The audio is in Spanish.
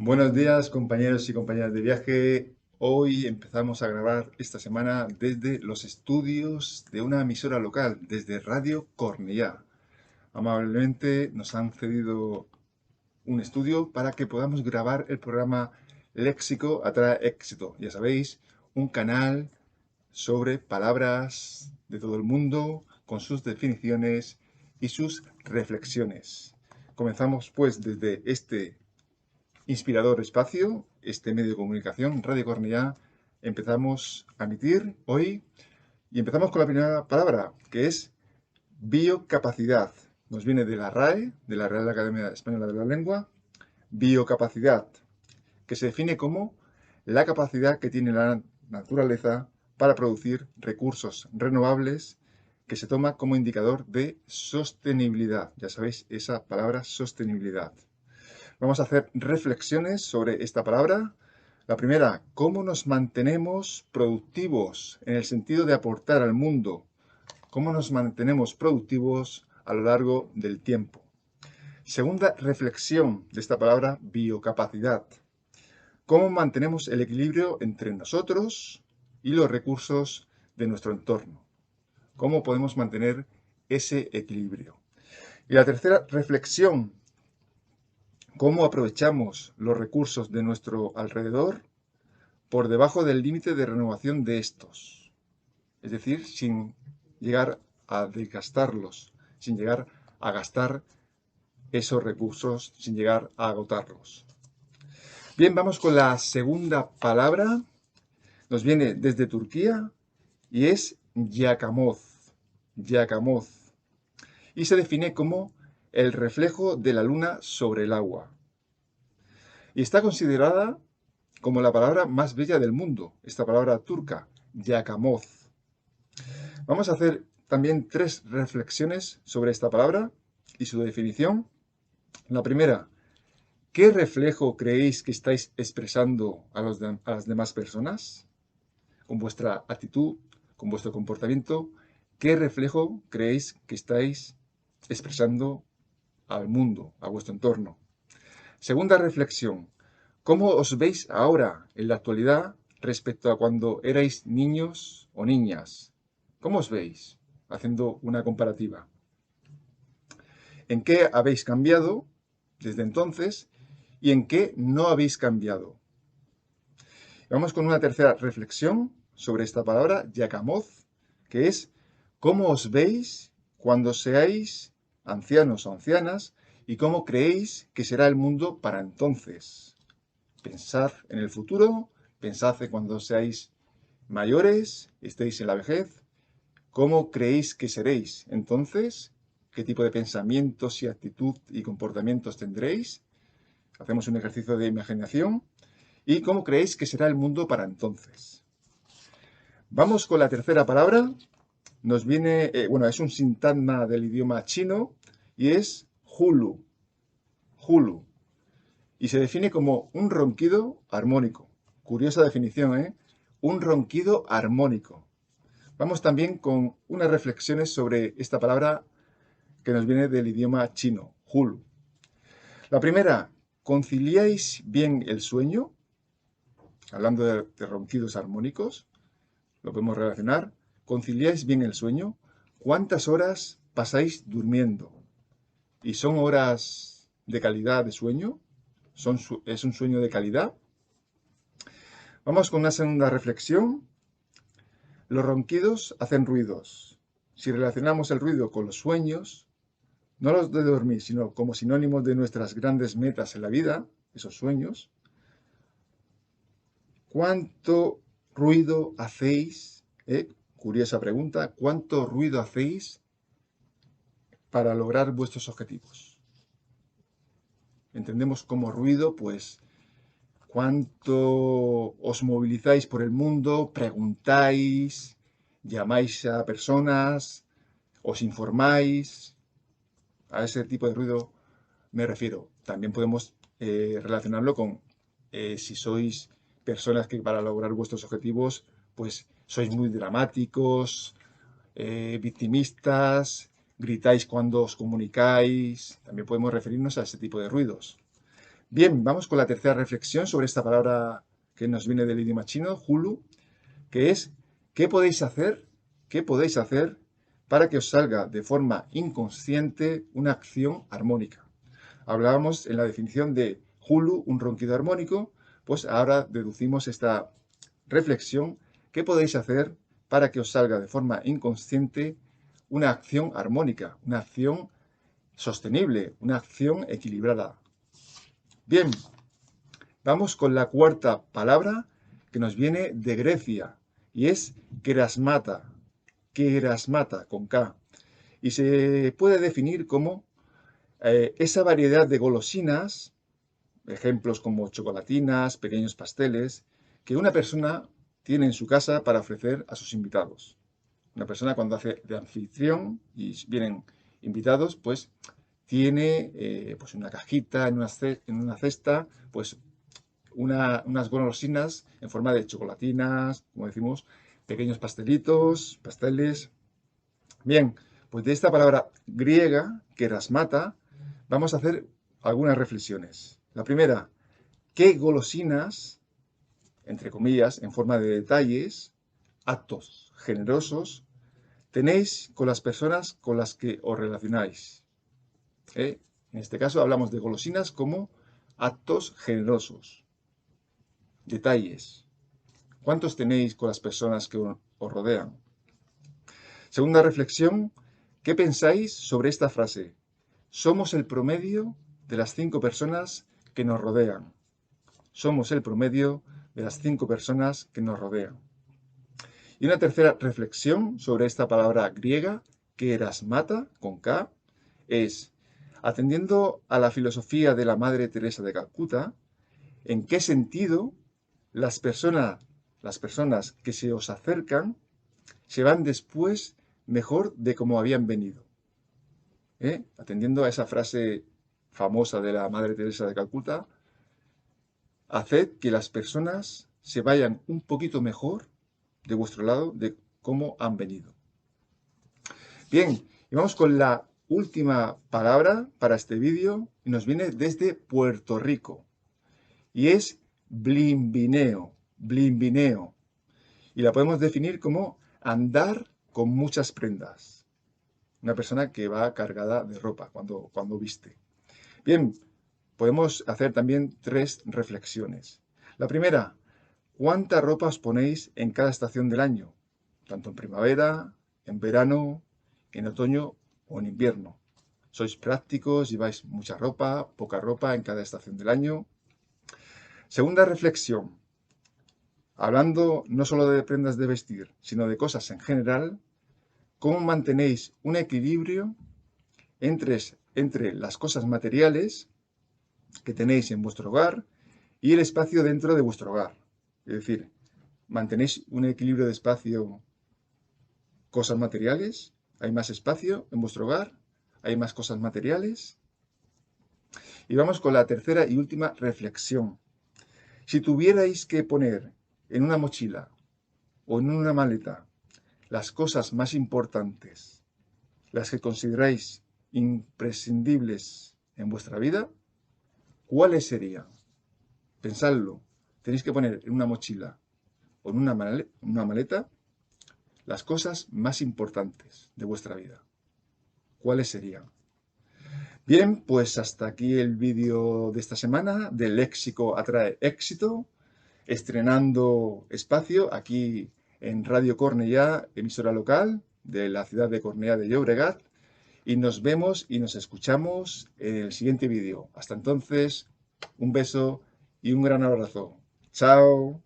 Buenos días, compañeros y compañeras de viaje. Hoy empezamos a grabar esta semana desde los estudios de una emisora local, desde Radio Cornellá. Amablemente nos han cedido un estudio para que podamos grabar el programa Léxico Atrae Éxito. Ya sabéis, un canal sobre palabras de todo el mundo, con sus definiciones y sus reflexiones. Comenzamos pues desde este inspirador espacio, este medio de comunicación, Radio Cornellá. Empezamos a emitir hoy y empezamos con la primera palabra, que es biocapacidad. Nos viene de la RAE, de la Real Academia Española de la Lengua. Biocapacidad, que se define como la capacidad que tiene la naturaleza para producir recursos renovables, que se toma como indicador de sostenibilidad. Ya sabéis, esa palabra sostenibilidad. Vamos a hacer reflexiones sobre esta palabra. La primera, ¿cómo nos mantenemos productivos en el sentido de aportar al mundo? ¿Cómo nos mantenemos productivos a lo largo del tiempo? Segunda reflexión de esta palabra, biocapacidad. ¿Cómo mantenemos el equilibrio entre nosotros y los recursos de nuestro entorno? ¿Cómo podemos mantener ese equilibrio? Y la tercera reflexión, ¿cómo aprovechamos los recursos de nuestro alrededor por debajo del límite de renovación de estos? Es decir, sin llegar a desgastarlos, sin llegar a gastar esos recursos, sin llegar a agotarlos. Bien, vamos con la segunda palabra. Nos viene desde Turquía y es yakamoz. Yakamoz. Y se define como el reflejo de la luna sobre el agua. Y está considerada como la palabra más bella del mundo, esta palabra turca, yakamoz. Vamos a hacer también tres reflexiones sobre esta palabra y su definición. La primera, ¿qué reflejo creéis que estáis expresando a las demás personas? Con vuestra actitud, con vuestro comportamiento, ¿qué reflejo creéis que estáis expresando al mundo, a vuestro entorno? Segunda reflexión, ¿cómo os veis ahora, en la actualidad, respecto a cuando erais niños o niñas? ¿Cómo os veis? Haciendo una comparativa. ¿En qué habéis cambiado desde entonces y en qué no habéis cambiado? Vamos con una tercera reflexión sobre esta palabra, yakamoz, que es ¿cómo os veis cuando seáis ancianos o ancianas y cómo creéis que será el mundo para entonces? Pensad en el futuro, pensad en cuando seáis mayores, estéis en la vejez, ¿cómo creéis que seréis entonces? ¿Qué tipo de pensamientos y actitud y comportamientos tendréis? Hacemos un ejercicio de imaginación. ¿Y cómo creéis que será el mundo para entonces? Vamos con la tercera palabra. Nos viene, bueno, es un sintagma del idioma chino y es hulu. Hulu. Y se define como un ronquido armónico. Curiosa definición, ¿eh? Un ronquido armónico. Vamos también con unas reflexiones sobre esta palabra que nos viene del idioma chino, hulu. La primera, ¿conciliáis bien el sueño? Hablando de ronquidos armónicos, lo podemos relacionar. ¿Conciliáis bien el sueño? ¿Cuántas horas pasáis durmiendo? ¿Y son horas de calidad de sueño? ¿Es un sueño de calidad? Vamos con una segunda reflexión. Los ronquidos hacen ruidos. Si relacionamos el ruido con los sueños, no los de dormir, sino como sinónimos de nuestras grandes metas en la vida, esos sueños, ¿cuánto ruido hacéis? Curiosa pregunta. ¿Cuánto ruido hacéis para lograr vuestros objetivos? Entendemos como ruido, pues, cuánto os movilizáis por el mundo, preguntáis, llamáis a personas, os informáis. A ese tipo de ruido me refiero. También podemos relacionarlo con si sois personas que para lograr vuestros objetivos, pues sois muy dramáticos, victimistas, gritáis cuando os comunicáis. También podemos referirnos a ese tipo de ruidos. Bien, vamos con la tercera reflexión sobre esta palabra que nos viene del idioma chino, hulu, que es ¿qué podéis hacer? ¿Qué podéis hacer para que os salga de forma inconsciente una acción armónica? Hablábamos en la definición de hulu, un ronquido armónico, pues ahora deducimos esta reflexión. ¿Qué podéis hacer para que os salga de forma inconsciente una acción armónica, una acción sostenible, una acción equilibrada? Bien, vamos con la cuarta palabra que nos viene de Grecia y es kerasmata, kerasmata con K. Y se puede definir como esa variedad de golosinas, ejemplos como chocolatinas, pequeños pasteles, que una persona tiene en su casa para ofrecer a sus invitados. Una persona cuando hace de anfitrión y vienen invitados, pues tiene pues una cajita en una cesta, pues unas golosinas en forma de chocolatinas, como decimos, pequeños pastelitos, pasteles. Bien, pues de esta palabra griega, kerasmata, vamos a hacer algunas reflexiones. La primera, ¿qué golosinas, entre comillas, en forma de detalles, actos generosos, tenéis con las personas con las que os relacionáis? En este caso hablamos de golosinas como actos generosos, detalles. ¿Cuántos tenéis con las personas que os rodean? Segunda reflexión, ¿qué pensáis sobre esta frase? Somos el promedio de las 5 personas que nos rodean. Somos el promedio de las 5 personas que nos rodean. Y una tercera reflexión sobre esta palabra griega, kerasmata, con K, es, atendiendo a la filosofía de la Madre Teresa de Calcuta, ¿en qué sentido las personas que se os acercan se van después mejor de como habían venido? Atendiendo a esa frase famosa de la Madre Teresa de Calcuta, haced que las personas se vayan un poquito mejor de vuestro lado de cómo han venido. Bien, y vamos con la última palabra para este vídeo y nos viene desde Puerto Rico y es blimbineo, blimbineo. Y la podemos definir como andar con muchas prendas. Una persona que va cargada de ropa cuando viste. Bien, podemos hacer también 3 reflexiones. La primera, ¿cuánta ropa os ponéis en cada estación del año? Tanto en primavera, en verano, en otoño o en invierno. ¿Sois prácticos? ¿Lleváis mucha ropa, poca ropa en cada estación del año? Segunda reflexión, hablando no solo de prendas de vestir, sino de cosas en general, ¿cómo mantenéis un equilibrio entre las cosas materiales que tenéis en vuestro hogar y el espacio dentro de vuestro hogar? Es decir, ¿mantenéis un equilibrio de espacio, cosas materiales? ¿Hay más espacio en vuestro hogar? ¿Hay más cosas materiales? Y vamos con la tercera y última reflexión. Si tuvierais que poner en una mochila o en una maleta las cosas más importantes, las que consideráis imprescindibles en vuestra vida, ¿cuáles serían? Pensadlo. Tenéis que poner en una mochila o en una maleta las cosas más importantes de vuestra vida. ¿Cuáles serían? Bien, pues hasta aquí el vídeo de esta semana de Léxico atrae éxito, estrenando espacio aquí en Radio Cornellá, emisora local de la ciudad de Cornellá de Llobregat, y nos vemos y nos escuchamos en el siguiente vídeo. Hasta entonces, un beso y un gran abrazo. Chao.